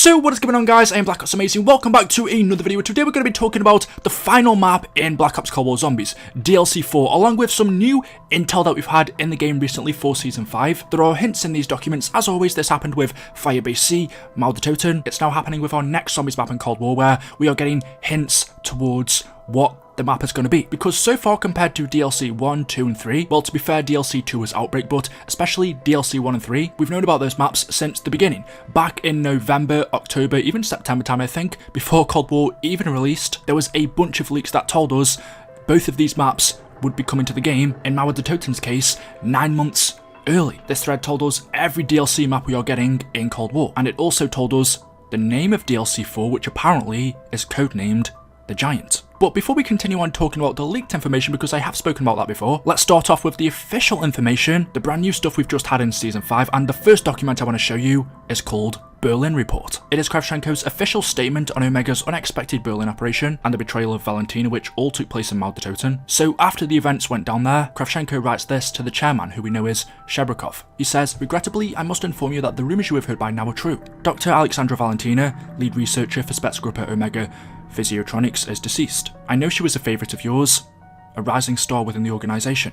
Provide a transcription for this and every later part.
So what is going on, guys? I am Black Ops Amazing. Welcome back to another video. Today we're going to be talking about the final map in Black Ops Cold War Zombies, DLC 4, along with some new intel that we've had in the game recently for Season 5. There are hints in these documents. As always, this happened with Firebase C, Mal de Toten. It's now happening with our next Zombies map in Cold War, where we are getting hints towards what the map is going to be, because so far compared to DLC 1, 2 and 3, well, to be fair, DLC 2 was Outbreak, but especially DLC 1 and 3, we've known about those maps since the beginning. Back in November, October, even September time, I think, before Cold War even released, there was a bunch of leaks that told us both of these maps would be coming to the game, in Mal de Toten's case, 9 months early. This thread told us every DLC map we are getting in Cold War, and it also told us the name of DLC 4, which apparently is codenamed The Giant. But before we continue on talking about the leaked information, because I have spoken about that before, let's start off with the official information, the brand new stuff we've just had in Season 5, and the first document I want to show you is called Berlin Report. It is Kravchenko's official statement on Omega's unexpected Berlin operation and the betrayal of Valentina, which all took place in Mal de Toten. So after the events went down there, Kravchenko writes this to the chairman, who we know is Shebrakov. He says, "Regrettably, I must inform you that the rumours you have heard by now are true. Dr. Alexandra Valentina, lead researcher for Spetsgruppe Omega Physiotronics, is deceased. I know she was a favourite of yours, a rising star within the organisation.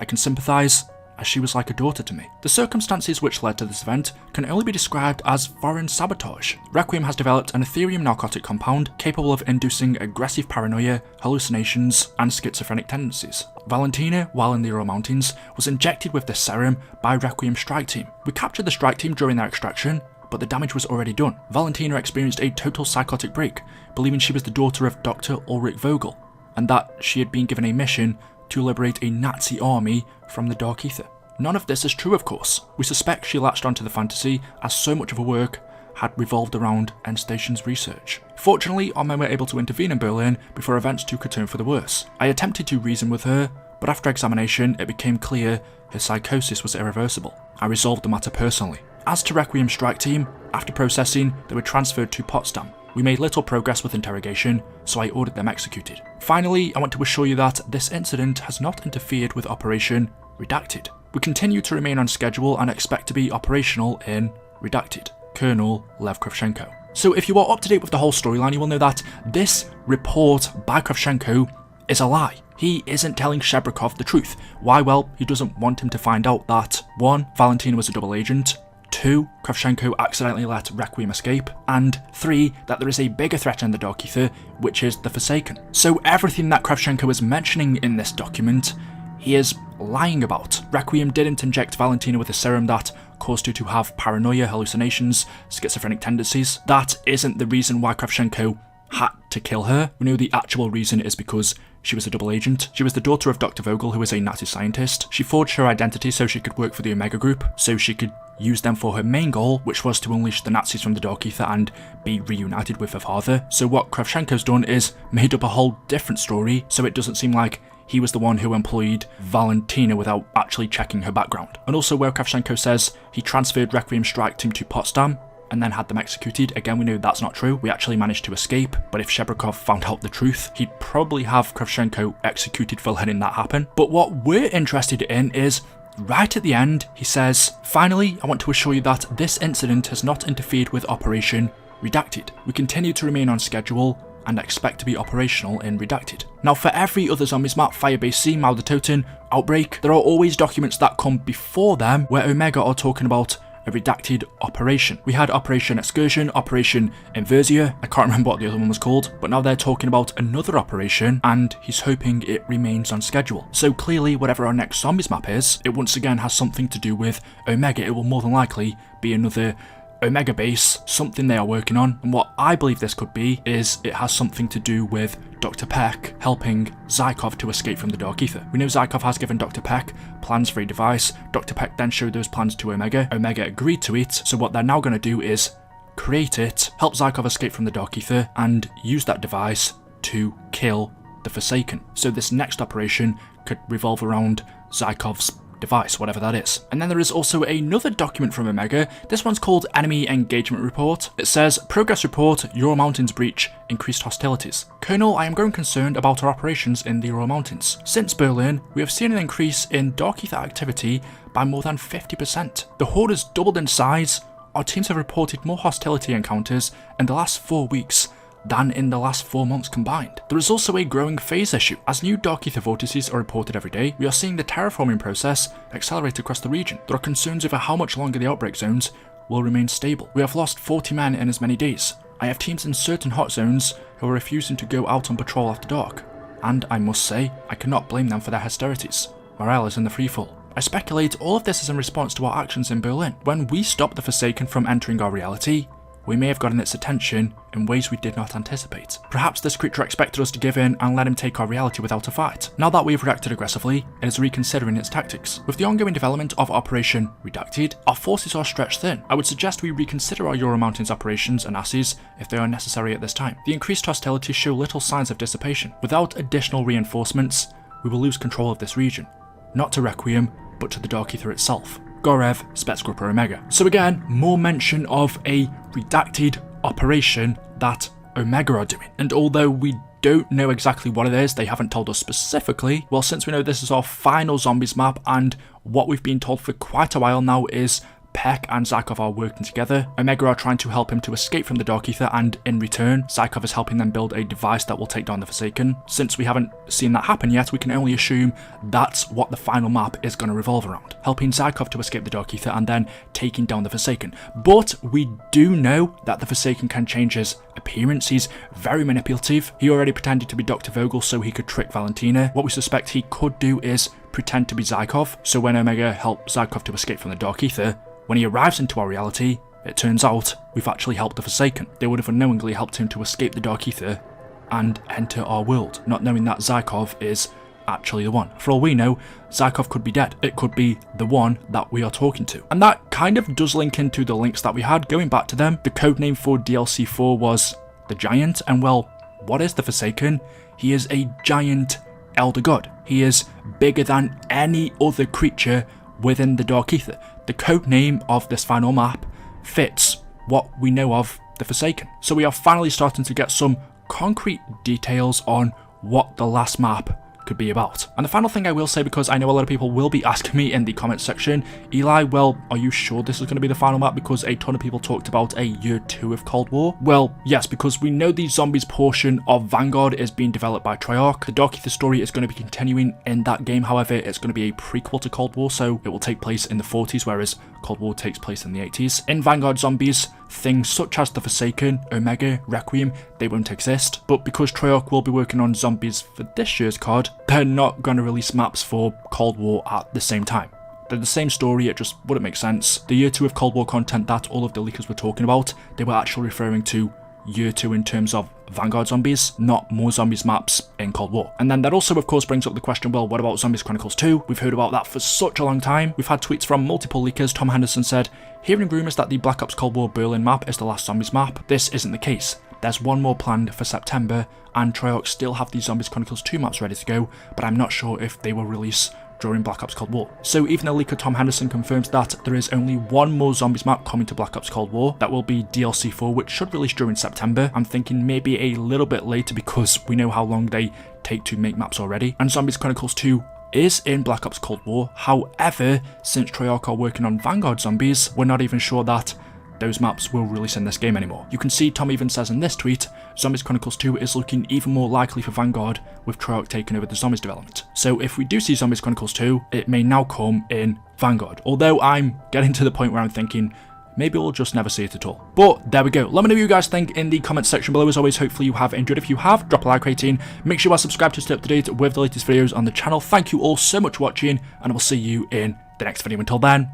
I can sympathise, as she was like a daughter to me. The circumstances which led to this event can only be described as foreign sabotage. Requiem has developed an Ethereum narcotic compound capable of inducing aggressive paranoia, hallucinations, and schizophrenic tendencies. Valentina, while in the Ural Mountains, was injected with this serum by Requiem's strike team. We captured the strike team during their extraction, but the damage was already done. Valentina experienced a total psychotic break, believing she was the daughter of Dr. Ulrich Vogel, and that she had been given a mission to liberate a Nazi army from the Dark Ether. None of this is true, of course. We suspect she latched onto the fantasy, as so much of her work had revolved around Endstation's research. Fortunately, our men were able to intervene in Berlin before events took a turn for the worse. I attempted to reason with her, but after examination, it became clear her psychosis was irreversible. I resolved the matter personally. As to Requiem's strike team, after processing, they were transferred to Potsdam. We made little progress with interrogation, so I ordered them executed. Finally, I want to assure you that this incident has not interfered with Operation Redacted. We continue to remain on schedule and expect to be operational in Redacted. Colonel Lev Kravchenko. So if you are up to date with the whole storyline, you will know that this report by Kravchenko is a lie. He isn't telling Shebrakov the truth. Why? Well, he doesn't want him to find out that 1. Valentina was a double agent, 2. Kravchenko accidentally let Requiem escape, and 3. That there is a bigger threat in the Dark Ether, which is the Forsaken. So everything that Kravchenko is mentioning in this document, he is lying about. Requiem didn't inject Valentina with a serum that caused her to have paranoia, hallucinations, schizophrenic tendencies. That isn't the reason why Kravchenko had to kill her. We know the actual reason is because she was a double agent. She was the daughter of Dr. Vogel, who is a Nazi scientist. She forged her identity so she could work for the Omega Group, so she could use them for her main goal, which was to unleash the Nazis from the Dark Ether and be reunited with her father. So what Kravchenko's done is made up a whole different story, so it doesn't seem like he was the one who employed Valentina without actually checking her background. And also where Kravchenko says he transferred Requiem's strike team to Potsdam and then had them executed. Again, we know that's not true. We actually managed to escape, but if Shebrakov found out the truth, he'd probably have Kravchenko executed for letting that happen. But what we're interested in is, right at the end, he says, "Finally, I want to assure you that this incident has not interfered with Operation Redacted. We continue to remain on schedule and expect to be operational in Redacted." Now, for every other Zombies map, Firebase C, Mal de Toten, Outbreak, there are always documents that come before them where Omega are talking about a redacted operation. We had Operation Excursion, Operation Inversia, I can't remember what the other one was called, but now they're talking about another operation, and he's hoping it remains on schedule. So clearly, whatever our next Zombies map is, it once again has something to do with Omega. It will more than likely be another Omega base, something they are working on, and what I believe this could be is it has something to do with Dr. Peck helping Zykov to escape from the Dark Ether. We know Zykov has given Dr. Peck plans for a device. Dr. Peck then showed those plans to Omega. Omega agreed to it, so what they're now going to do is create it, help Zykov escape from the Dark Ether, and use that device to kill the Forsaken. So this next operation could revolve around Zykov's device, whatever that is. And then there is also another document from Omega. This one's called Enemy Engagement Report. It says, "Progress report, Ural Mountains breach, increased hostilities. Colonel, I am growing concerned about our operations in the Ural Mountains. Since Berlin, we have seen an increase in Dark Ether activity by more than 50%. The Horde has doubled in size our teams have reported more hostility encounters in the last 4 weeks than in the last 4 months combined. There is also a growing phase issue. As new Dark Ether vortices are reported every day, we are seeing the terraforming process accelerate across the region. There are concerns over how much longer the outbreak zones will remain stable. We have lost 40 men in as many days. I have teams in certain hot zones who are refusing to go out on patrol after dark, and I must say, I cannot blame them for their hostilities. Morale is in the freefall. I speculate all of this is in response to our actions in Berlin. When we stopped the Forsaken from entering our reality, we may have gotten its attention in ways we did not anticipate. Perhaps this creature expected us to give in and let him take our reality without a fight. Now that we've reacted aggressively, it is reconsidering its tactics. With the ongoing development of Operation Redacted, our forces are stretched thin. I would suggest we reconsider our Euro Mountains operations and asses if they are necessary at this time. The increased hostilities show little signs of dissipation. Without additional reinforcements, we will lose control of this region. Not to Requiem, but to the Dark Ether itself. Gorev, Spetsgrupper Omega. So again, more mention of a redacted operation that Omega are doing. And although we don't know exactly what it is, they haven't told us specifically, well, since we know this is our final zombies map, and what we've been told for quite a while now is Peck and Zykov are working together. Omega are trying to help him to escape from the Dark Ether, and in return, Zykov is helping them build a device that will take down the Forsaken. Since we haven't seen that happen yet, we can only assume that's what the final map is going to revolve around. Helping Zykov to escape the Dark Ether and then taking down the Forsaken. But we do know that the Forsaken can change his appearance. He's very manipulative. He already pretended to be Dr. Vogel so he could trick Valentina. What we suspect he could do is pretend to be Zykov, so when Omega helped Zykov to escape from the Dark Ether, when he arrives into our reality, it turns out we've actually helped the Forsaken. They would have unknowingly helped him to escape the Dark Ether and enter our world, not knowing that Zykov is actually the one. For all we know, Zykov could be dead. It could be the one that we are talking to. And that kind of does link into the links that we had. Going back to them, the codename for DLC 4 was the Giant, and well, what is the Forsaken? He is a giant elder god. He is bigger than any other creature within the Dark Ether. The codename of this final map fits what we know of the Forsaken. So we are finally starting to get some concrete details on what the last map could be about. And the final thing I will say, because I know a lot of people will be asking me in the comments section, Eli, well, are you sure this is going to be the final map, because a ton of people talked about a year 2 of Cold War? Well, yes, because we know the zombies portion of Vanguard is being developed by Treyarch. The Dark Ether story is going to be continuing in that game. However, it's going to be a prequel to Cold War, so it will take place in the 40s, whereas Cold War takes place in the 80s. In Vanguard Zombies, things such as the Forsaken, Omega, Requiem, they won't exist. But because Treyarch will be working on zombies for this year's COD, they're not going to release maps for Cold War at the same time. They're the same story, it just wouldn't make sense. The year 2 of Cold War content that all of the leakers were talking about, they were actually referring to year 2 in terms of Vanguard Zombies, not more zombies maps in Cold War. And then that also of course brings up the question, well, what about Zombies Chronicles 2? We've heard about that for such a long time. We've had tweets from multiple leakers. Tom Henderson said, hearing rumours that the Black Ops Cold War Berlin map is the last zombies map. This isn't the case. There's one more planned for September, and Treyarch still have the Zombies Chronicles 2 maps ready to go, but I'm not sure if they will release during Black Ops Cold War. So even the leaker Tom Henderson confirms that there is only one more zombies map coming to Black Ops Cold War. That will be DLC 4, which should release during September. I'm thinking maybe a little bit later, because we know how long they take to make maps already. And Zombies Chronicles 2 is in Black Ops Cold War. However, since Treyarch are working on Vanguard Zombies, we're not even sure that those maps will release in this game anymore. You can see Tom even says in this tweet, Zombies Chronicles 2 is looking even more likely for Vanguard with Treyarch taking over the zombies development. So if we do see Zombies Chronicles 2, it may now come in Vanguard. Although I'm getting to the point where I'm thinking, maybe we'll just never see it at all. But there we go. Let me know what you guys think in the comments section below. As always, hopefully you have enjoyed. If you have, drop a like rating. Make sure you are subscribed to stay up to date with the latest videos on the channel. Thank you all so much for watching, and I will see you in the next video. Until then,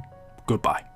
goodbye.